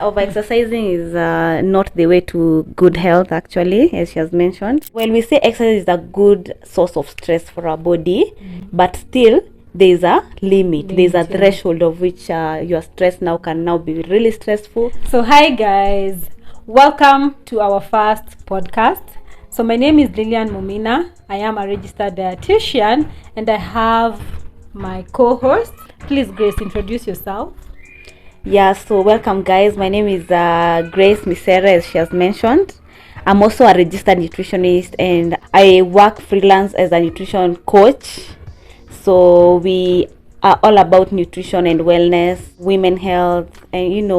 Over-exercising is not the way to good health, actually, as she has mentioned. Well, we say exercise is a good source of stress for our body, but still, there is a limit. There is a threshold of which your stress can now be really stressful. So, hi guys, welcome to our first podcast. So, my name is Lilian Mumina. I am a registered dietitian, and I have my co-host. Please, Grace, introduce yourself. Yeah, so welcome guys. My name is Grace Misera, as she has mentioned. I'm also a registered nutritionist and I work freelance as a nutrition coach. So we are all about nutrition and wellness, women health, and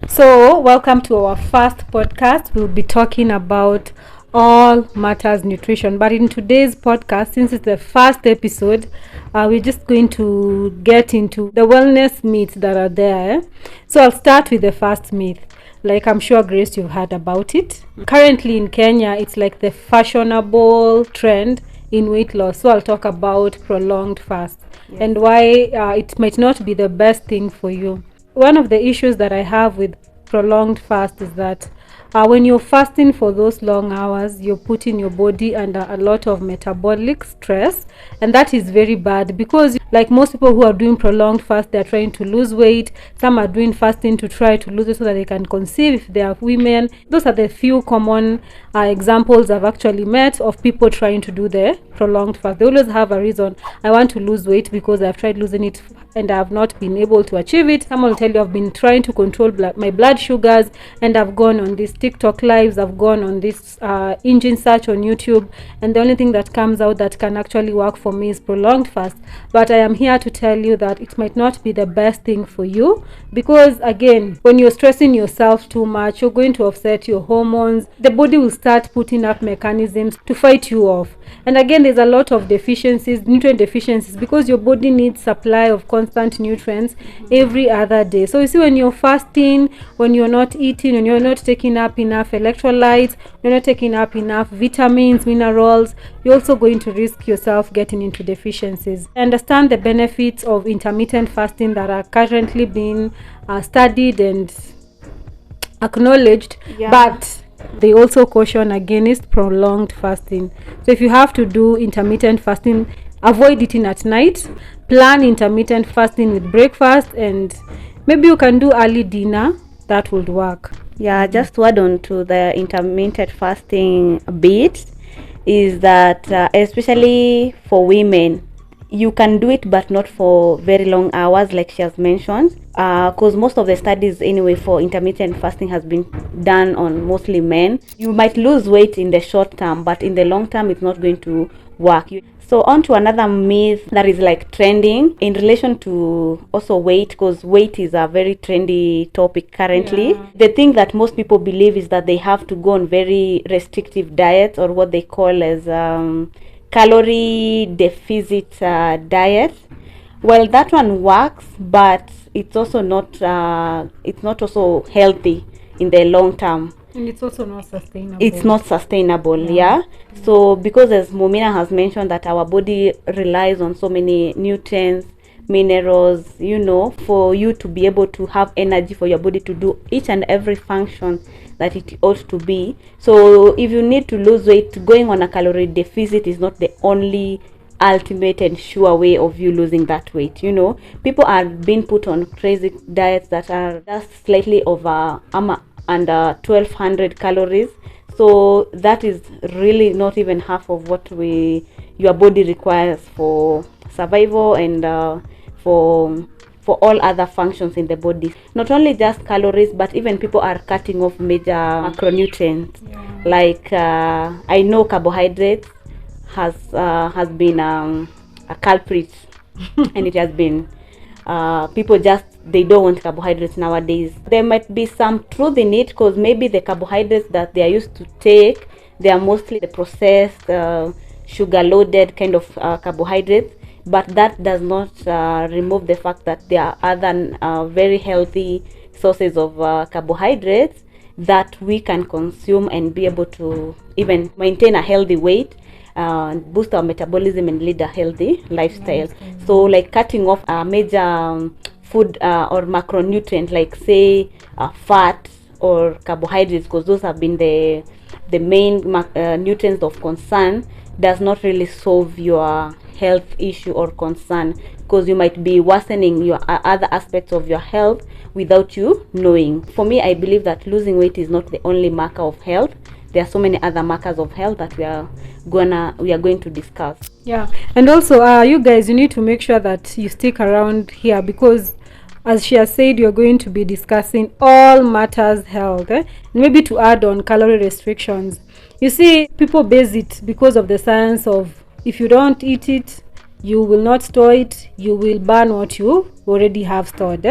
So, welcome to our first podcast. We'll be talking about all matters nutrition. But in today's podcast, since it's the first episode, we're just going to get into the wellness myths that are there. So I'll start with the first myth. Like I'm sure, Grace, you've heard about it. Currently in Kenya, it's like the fashionable trend in weight loss. So I'll talk about prolonged fast and why it might not be the best thing for you. One of the issues that I have with prolonged fast is that when you're fasting for those long hours, you're putting your body under a lot of metabolic stress, and that is very bad because like most people who are doing prolonged fast, they're trying to lose weight. Some are doing fasting to try to lose it so that they can conceive if they are women. Those are the few common examples I've actually met of people trying to do the prolonged fast. They always have a reason. I want to lose weight because I've tried losing it and I have not been able to achieve it. Someone will tell you I've been trying to control my blood sugars and I've gone on these TikTok lives, I've gone on this engine search on YouTube, and the only thing that comes out that can actually work for me is prolonged fast. But I am here to tell you that it might not be the best thing for you because again, when you're stressing yourself too much, you're going to upset your hormones. The body will start putting up mechanisms to fight you off. And again, there's a lot of deficiencies, nutrient deficiencies, because your body needs supply of constant nutrients every other day. So you see, when you're fasting, when you're not eating, when you're not taking up enough electrolytes, you're not taking up enough vitamins, minerals, you're also going to risk yourself getting into deficiencies. I understand the benefits of intermittent fasting that are currently being studied and acknowledged, but they also caution against prolonged fasting. So if you have to do intermittent fasting, avoid eating at night, plan intermittent fasting with breakfast, and maybe you can do early dinner. That would work. Yeah, just to add on to the intermittent fasting bit is that especially for women, you can do it but not for very long hours like she has mentioned, because most of the studies anyway for intermittent fasting has been done on mostly men. You might lose weight in the short term, but in the long term it's not going to work. So on to another myth that is like trending in relation to also weight, because weight is a very trendy topic currently. The thing that most people believe is that they have to go on very restrictive diets, or what they call as calorie deficit diet. Well, that one works, but it's also not also healthy in the long term. And it's also not sustainable. It's not sustainable, yeah. So because as Mumina has mentioned that our body relies on so many nutrients, minerals, for you to be able to have energy for your body to do each and every function that it ought to be. So if you need to lose weight, going on a calorie deficit is not the only ultimate and sure way of you losing that weight. People are being put on crazy diets that are just slightly over under 1200 calories. So that is really not even half of what your body requires for survival and for all other functions in the body. Not only just calories, but even people are cutting off major macronutrients. Like I know carbohydrates has been a culprit and it has been people they don't want carbohydrates nowadays. There might be some truth in it, because maybe the carbohydrates that they are used to take, they are mostly the processed sugar loaded kind of carbohydrates, but that does not remove the fact that there are other very healthy sources of carbohydrates that we can consume and be able to even maintain a healthy weight, boost our metabolism and lead a healthy lifestyle. So like cutting off a major food or macronutrient, like say fat or carbohydrates, because those have been the main nutrients of concern, does not really solve your health issue or concern, because you might be worsening your other aspects of your health without you knowing. For me, I believe that losing weight is not the only marker of health. There are so many other markers of health that we are going to discuss. Yeah, and also you guys, you need to make sure that you stick around here, because as she has said, you're going to be discussing all matters health, maybe to add on calorie restrictions. You see, people base it because of the science of, if you don't eat it, you will not store it, you will burn what you already have stored,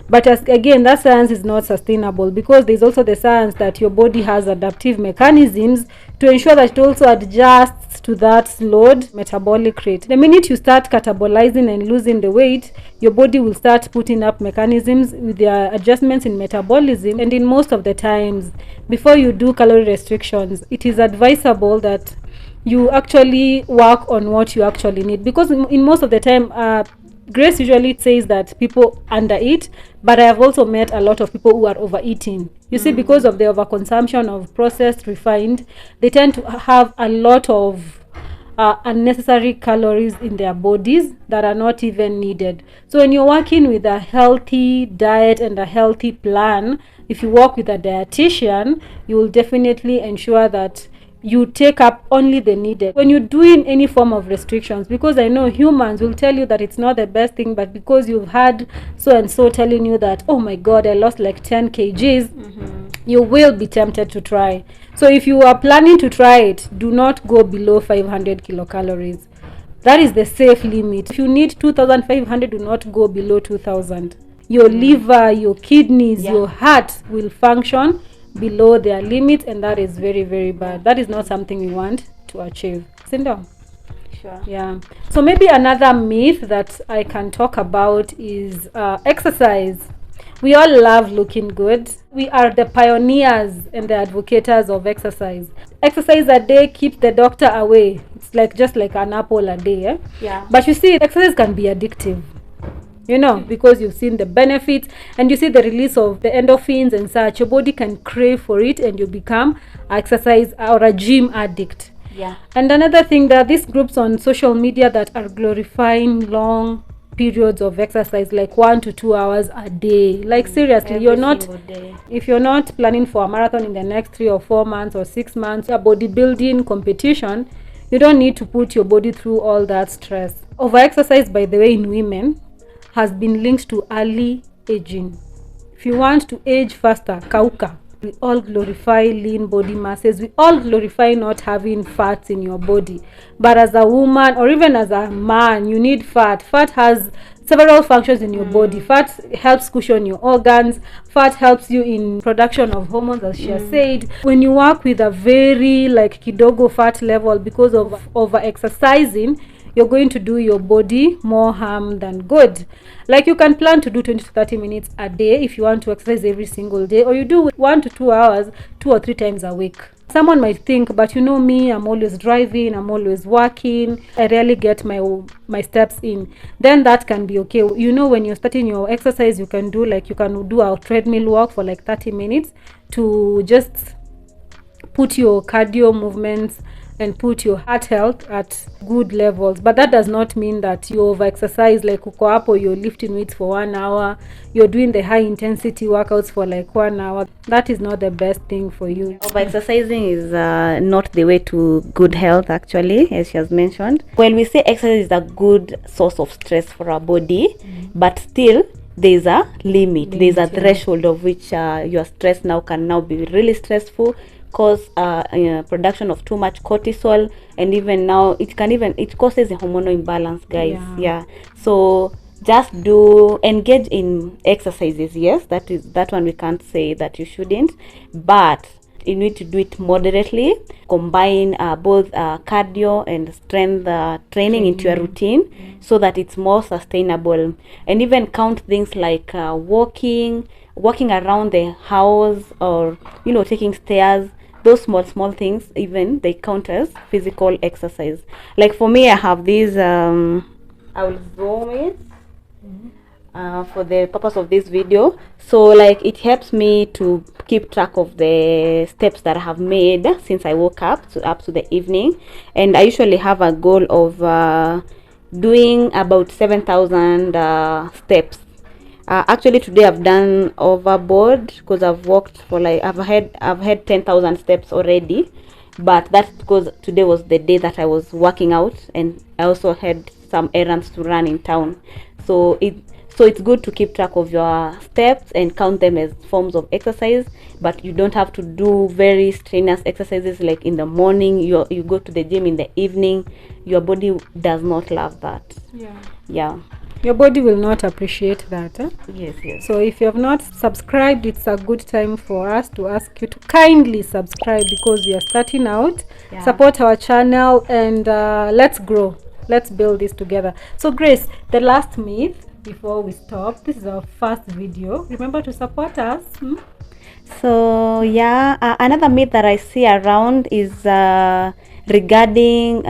but again, that science is not sustainable, because there's also the science that your body has adaptive mechanisms to ensure that it also adjusts to that slowed metabolic rate. The minute you start catabolizing and losing the weight, your body will start putting up mechanisms with their adjustments in metabolism. And in most of the times, before you do calorie restrictions, it is advisable that you actually work on what you actually need, because in most of the time, Grace usually says that people undereat, but I have also met a lot of people who are overeating. You see, because of the overconsumption of processed, refined, they tend to have a lot of unnecessary calories in their bodies that are not even needed. So when you're working with a healthy diet and a healthy plan, if you work with a dietitian, you will definitely ensure that you take up only the needed. When you're doing any form of restrictions, because I know humans will tell you that it's not the best thing, but because you've had so and so telling you that, oh my god, I lost like 10 kgs, you will be tempted to try. So if you are planning to try it, do not go below 500 kilocalories. That is the safe limit. If you need 2,500, do not go below 2,000. Your liver, your kidneys, your heart will function below their limit, and that is very, very bad. That is not something we want to achieve. Cinder? Sure. Yeah. So maybe another myth that I can talk about is exercise. We all love looking good. We are the pioneers and the advocates of exercise. Exercise a day keeps the doctor away. It's like just like an apple a day. Yeah. But you see, exercise can be addictive. You know, because you've seen the benefits and you see the release of the endorphins and such, your body can crave for it and you become exercise or a gym addict. Yeah. And another thing, that these groups on social media that are glorifying long periods of exercise, like 1 to 2 hours a day. Like seriously, Every you're not, single day. if you're not planning for a marathon in the next 3 or 4 months or 6 months, a bodybuilding competition, you don't need to put your body through all that stress. Over exercise, by the way, in women has been linked to early aging. If you want to age faster, kauka. We all glorify lean body masses. We all glorify not having fats in your body. But as a woman or even as a man, you need fat. Fat has several functions in your body. Fat helps cushion your organs. Fat helps you in production of hormones, as she has said. When you work with a very like kidogo fat level because of over exercising, you're going to do your body more harm than good. Like you can plan to do 20 to 30 minutes a day if you want to exercise every single day, or you do 1 to 2 hours 2 or 3 times a week. Someone might think, but you know me, I'm always driving, I'm always working, I rarely get my steps in. Then that can be okay. You know, when you're starting your exercise, you can do a treadmill walk for like 30 minutes to just put your cardio movements and put your heart health at good levels. But that does not mean that you over exercise, like uko hapo, you're lifting weights for 1 hour, you're doing the high intensity workouts for like 1 hour. That is not the best thing for you. Over exercising is not the way to good health, actually, as she has mentioned. When we say exercise is a good source of stress for our body, but still there's a limit, there's a threshold of which your stress can now be really stressful, cause production of too much cortisol, and even now it causes a hormonal imbalance, guys. Yeah. So just engage in exercises. Yes, that one we can't say that you shouldn't, but you need to do it moderately. Combine both cardio and strength training into your routine so that it's more sustainable. And even count things like walking around the house, or taking stairs. Those small things, even they count as physical exercise. Like for me, I have these I will zoom it. for the purpose of this video. So like it helps me to keep track of the steps that I have made since I woke up to the evening, and I usually have a goal of doing about 7,000 steps. Actually today I've done overboard because I've walked for like I've had 10,000 steps already, but that's because today was the day that I was working out, and I also had some errands to run in town. So it's good to keep track of your steps and count them as forms of exercise, but you don't have to do very strenuous exercises like in the morning. You go to the gym in the evening. Your body does not love that. Yeah. Your body will not appreciate that. Yes. So if you have not subscribed, it's a good time for us to ask you to kindly subscribe, because we are starting out. Support our channel, and let's grow. Let's build this together. So Grace, the last myth before we stop. This is our first video. Remember to support us. So another myth that I see around is regarding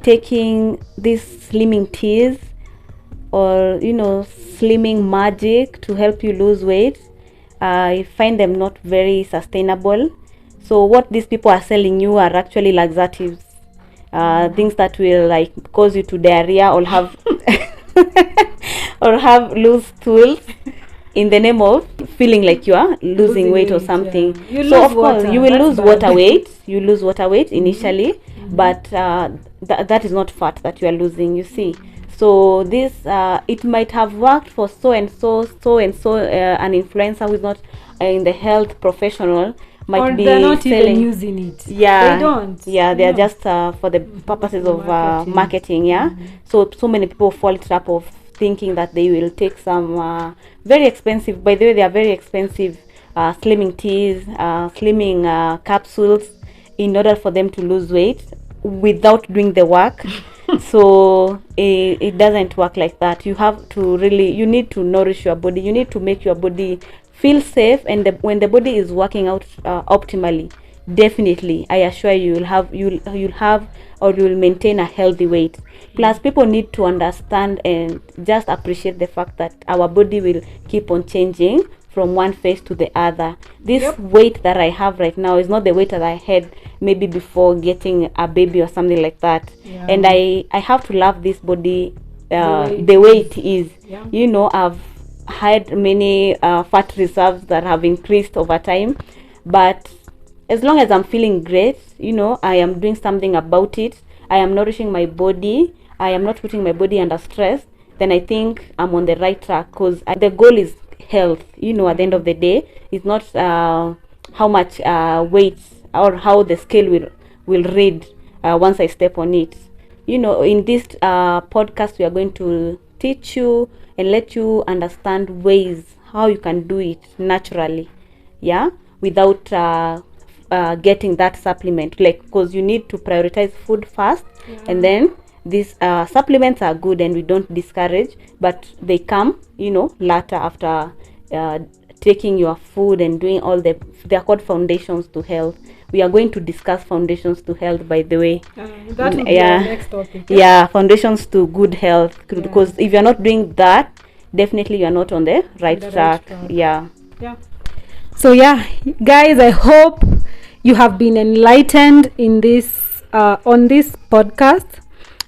taking these slimming teas, or slimming magic to help you lose weight. I find them not very sustainable. So what these people are selling you are actually laxatives, things that will like cause you to diarrhea or have or have loose stools in the name of feeling like you are losing weight or something. So of course you will lose water weight. You lose water weight initially, but that is not fat that you are losing, you see. So this it might have worked for so and so an influencer who is not in the health professional might or be they're not selling, even using it. they don't. They're just for the purposes of marketing. So many people fall trap of thinking that they will take some very expensive, by the way they are very expensive, slimming teas, slimming capsules, in order for them to lose weight without doing the work. So it doesn't work like that. You have to you need to nourish your body. You need to make your body feel safe, and when the body is working out optimally, definitely I assure you you'll have or you'll maintain a healthy weight. Plus people need to understand and just appreciate the fact that our body will keep on changing from one phase to the other. This weight that I have right now is not the weight that I had maybe before getting a baby or something like that. And I have to love this body the way it is. I've had many fat reserves that have increased over time, but as long as I'm feeling great, I am doing something about it, I am nourishing my body, I am not putting my body under stress, then I think I'm on the right track, because the goal is health. At the end of the day, it's not how much weight or how the scale will read once I step on it. In this podcast we are going to teach you and let you understand ways how you can do it naturally, without getting that supplement, like, because you need to prioritize food first, and then these supplements are good and we don't discourage, but they come later after taking your food and doing all they are called foundations to health. We are going to discuss foundations to health, by the way. That will be our next topic. Foundations to good health, because if you're not doing that, definitely you're not on the right track. So guys, I hope you have been enlightened in this on this podcast,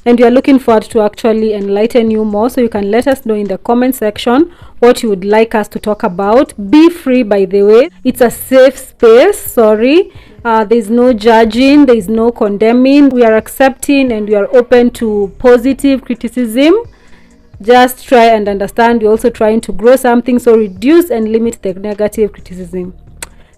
and we are looking forward to actually enlighten you more. So you can let us know in the comment section what you would like us to talk about. Be free, by the way. It's a safe space. There's no judging, there's no condemning. We are accepting and we are open to positive criticism. Just try and understand we're also trying to grow something, so reduce and limit the negative criticism.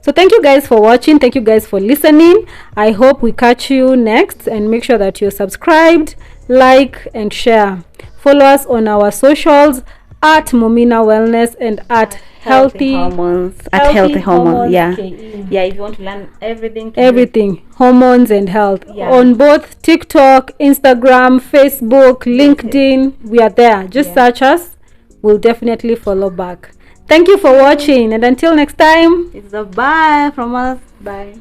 So thank you guys for watching, thank you guys for listening. I hope we catch you next, and make sure that you're subscribed, like and share. Follow us on our socials at Momina Wellness and at Healthy Hormones. At Healthy Hormones. If you want to learn everything hormones and health, on both TikTok, Instagram, Facebook, LinkedIn, we are there. Just search us, we'll definitely follow back. Thank you for watching, and until next time, it's a bye from us. Bye.